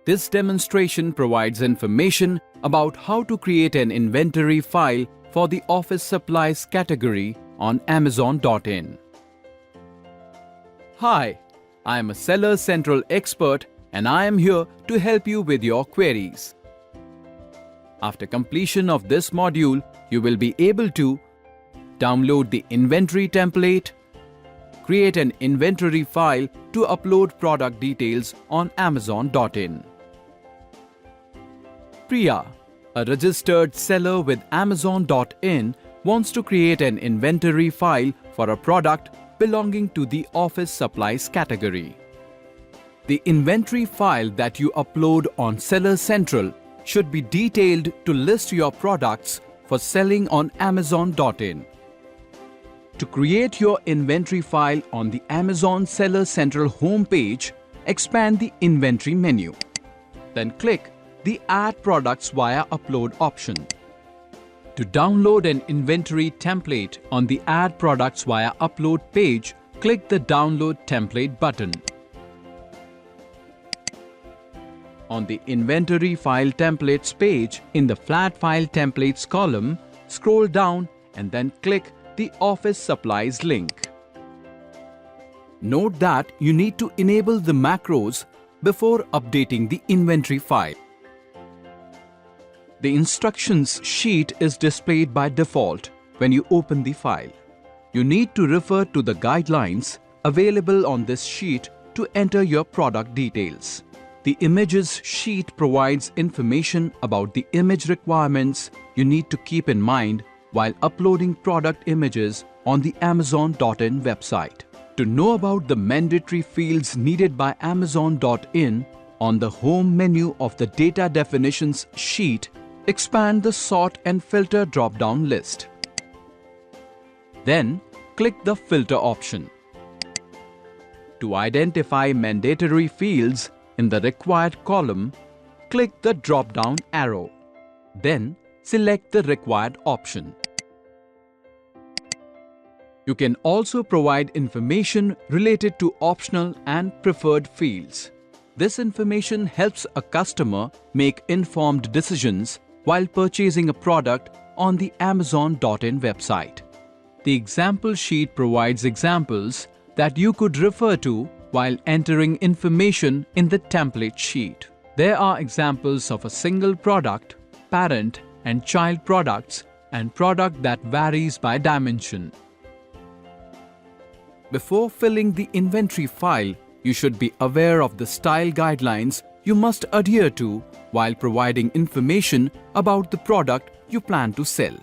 This demonstration provides information about how to create an inventory file for the office supplies category on Amazon.in. Hi, I am a Seller Central expert and I am here to help you with your queries. After completion of this module, you will be able to download the inventory template, create an inventory file to upload product details on Amazon.in. Priya, a registered seller with Amazon.in, wants to create an inventory file for a product belonging to the office supplies category. The inventory file that you upload on Seller Central should be detailed to list your products for selling on Amazon.in. To create your inventory file on the Amazon Seller Central homepage, expand the Inventory menu. Then click the Add Products via Upload option. To download an inventory template on the Add Products via Upload page, click the Download Template button. On the Inventory File Templates page, in the Flat File Templates column, scroll down and then click the Office Supplies link. Note that you need to enable the macros before updating the inventory file. The instructions sheet is displayed by default when you open the file. You need to refer to the guidelines available on this sheet to enter your product details. The Images sheet provides information about the image requirements you need to keep in mind while uploading product images on the Amazon.in website. To know about the mandatory fields needed by Amazon.in, on the home menu of the Data Definitions sheet, expand the Sort and Filter drop-down list. Then, click the Filter option. To identify mandatory fields in the required column, click the drop-down arrow. Then, select the required option. You can also provide information related to optional and preferred fields. This information helps a customer make informed decisions while purchasing a product on the Amazon.in website. The example sheet provides examples that you could refer to while entering information in the template sheet. There are examples of a single product, parent and child products, and product that varies by dimension. Before filling the inventory file, you should be aware of the style guidelines you must adhere to while providing information about the product you plan to sell.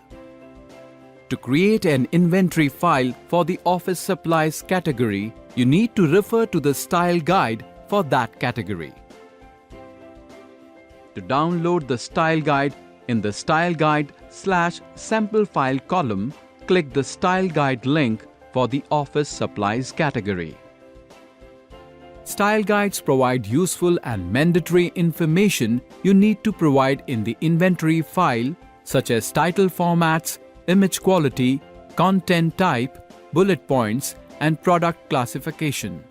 To create an inventory file for the office supplies category, you need to refer to the style guide for that category. To download the style guide, in the Style Guide/sample file column, click the Style Guide link for the office supplies category. Style guides provide useful and mandatory information you need to provide in the inventory file, such as title formats, image quality, content type, bullet points, and product classification.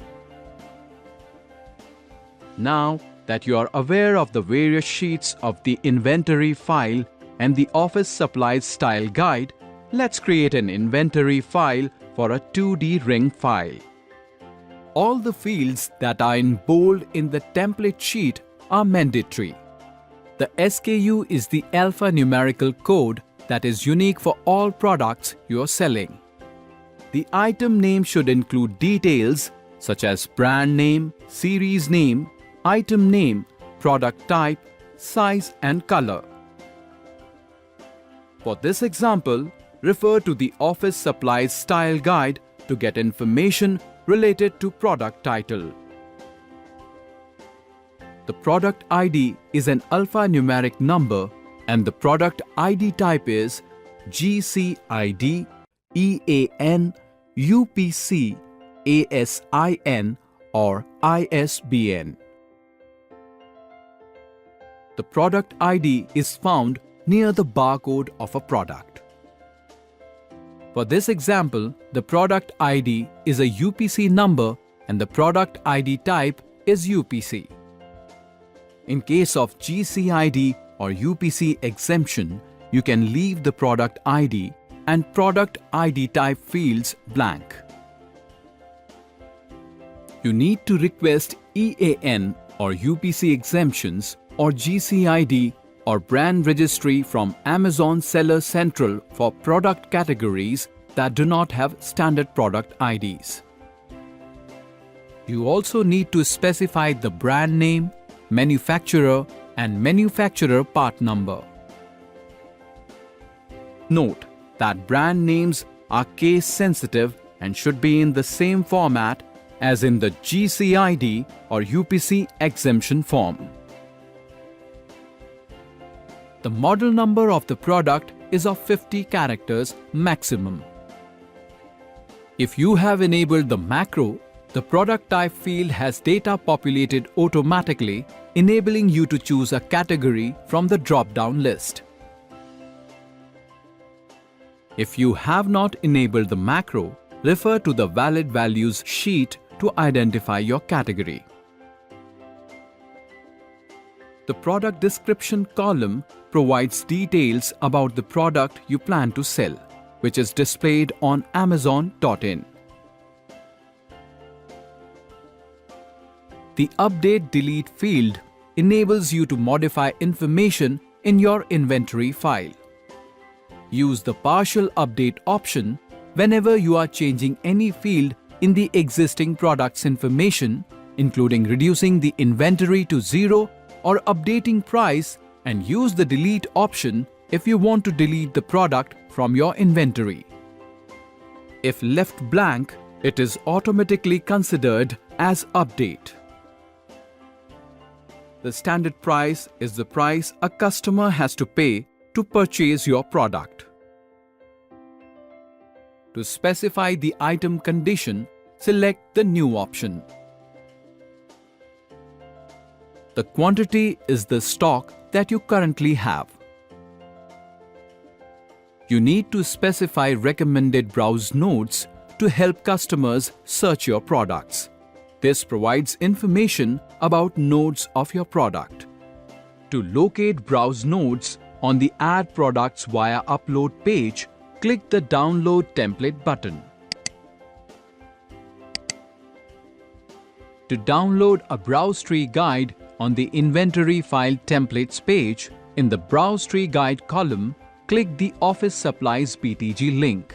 Now that you are aware of the various sheets of the inventory file and the office supplies style guide, let's create an inventory file for a 2D ring file. All the fields that are in bold in the template sheet are mandatory. The SKU is the alphanumerical code that is unique for all products you are selling. The item name should include details such as brand name, series name, item name, product type, size and color. For this example, refer to the Office Supplies Style Guide to get information related to product title. The product ID is an alphanumeric number and the product ID type is GCID, EAN, UPC, ASIN or ISBN. The product ID is found near the barcode of a product. For this example, the product ID is a UPC number and the product ID type is UPC. In case of GCID or UPC exemption, you can leave the product ID and product ID type fields blank. You need to request EAN or UPC exemptions or GCID or brand registry from Amazon Seller Central for product categories that do not have standard product IDs. You also need to specify the brand name, manufacturer, and manufacturer part number. Note that brand names are case sensitive and should be in the same format as in the GCID or UPC exemption form. The model number of the product is of 50 characters maximum. If you have enabled the macro, the product type field has data populated automatically, enabling you to choose a category from the drop-down list. If you have not enabled the macro, refer to the valid values sheet to identify your category. The product description column provides details about the product you plan to sell, which is displayed on Amazon.in. The Update Delete field enables you to modify information in your inventory file. Use the Partial Update option whenever you are changing any field in the existing product's information, including reducing the inventory to zero or updating price, and use the Delete option if you want to delete the product from your inventory. If left blank, it is automatically considered as update. The standard price is the price a customer has to pay to purchase your product. To specify the item condition, select the New option. The quantity is the stock that you currently have. You need to specify recommended browse nodes to help customers search your products. This provides information about nodes of your product. To locate browse nodes on the Add Products via Upload page, click the Download Template button. To download a Browse Tree Guide on the Inventory File Templates page, in the Browse Tree Guide column, click the Office Supplies BTG link.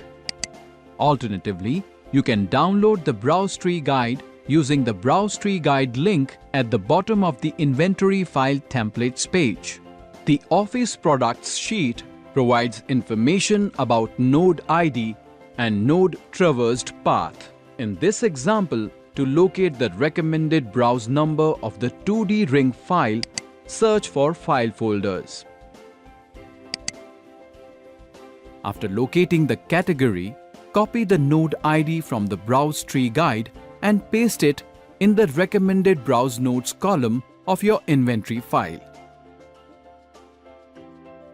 Alternatively, you can download the Browse Tree Guide using the Browse Tree Guide link at the bottom of the Inventory File Templates page. The Office Products sheet provides information about node ID and node traversed path. In this example, to locate the recommended browse number of the 2D ring file, search for file folders. After locating the category, copy the node ID from the Browse Tree Guide and paste it in the Recommended Browse Nodes column of your inventory file.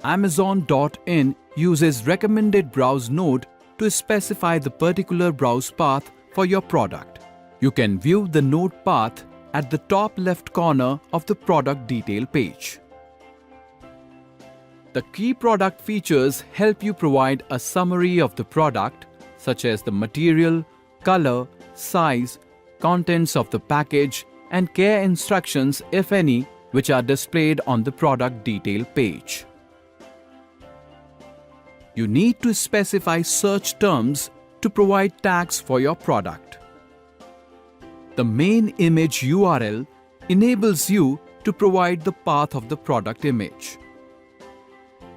Amazon.in uses Recommended Browse Node to specify the particular browse path for your product. You can view the node path at the top left corner of the product detail page. The key product features help you provide a summary of the product, such as the material, color, size, contents of the package, and care instructions, if any, which are displayed on the product detail page. You need to specify search terms to provide tags for your product. The main image URL enables you to provide the path of the product image.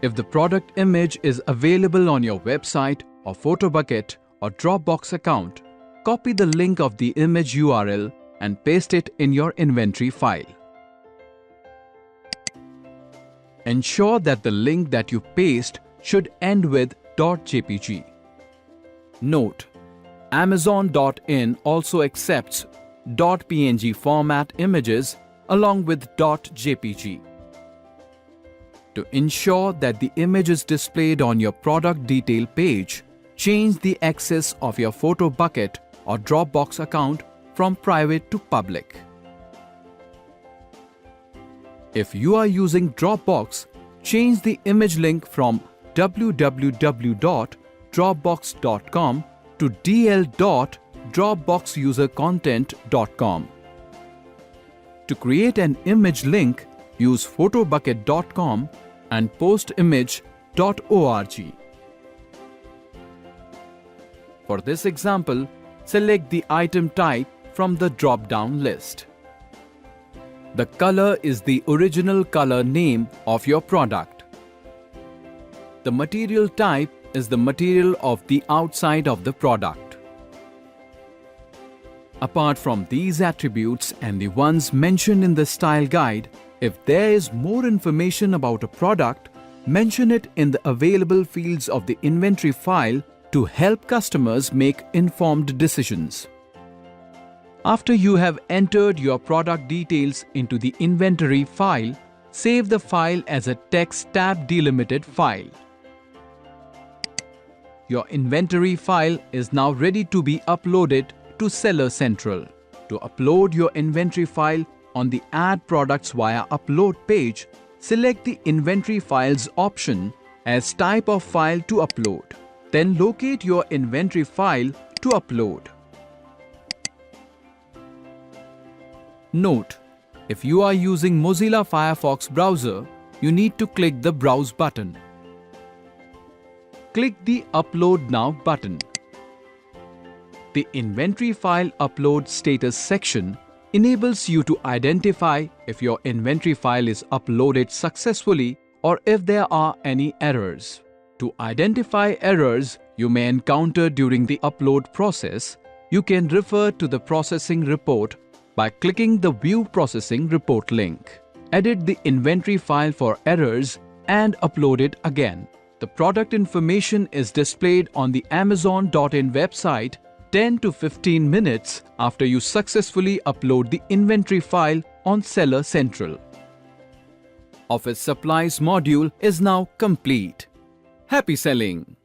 If the product image is available on your website or PhotoBucket or Dropbox account, copy the link of the image URL and paste it in your inventory file. Ensure that the link that you paste should end with .jpg. Note: Amazon.in also accepts .png format images along with .jpg. To ensure that the image is displayed on your product detail page, change the access of your PhotoBucket or Dropbox account from private to public. If you are using Dropbox, change the image link from www.dropbox.com to dl.dropboxusercontent.com. To create an image link, use photobucket.com and postimage.org. For this example, select the item type from the drop-down list. The color is the original color name of your product. The material type is the material of the outside of the product. Apart from these attributes and the ones mentioned in the style guide, if there is more information about a product, mention it in the available fields of the inventory file to help customers make informed decisions. After you have entered your product details into the inventory file, save the file as a text tab delimited file. Your inventory file is now ready to be uploaded to Seller Central. To upload your inventory file on the Add Products via Upload page, select the Inventory Files option as type of file to upload. Then locate your inventory file to upload. Note: if you are using Mozilla Firefox browser, you need to click the Browse button. Click the Upload Now button. The Inventory File Upload Status section enables you to identify if your inventory file is uploaded successfully or if there are any errors. To identify errors you may encounter during the upload process, you can refer to the processing report by clicking the View Processing Report link. Edit the inventory file for errors and upload it again. The product information is displayed on the Amazon.in website 10 to 15 minutes after you successfully upload the inventory file on Seller Central. Office Supplies module is now complete. Happy selling!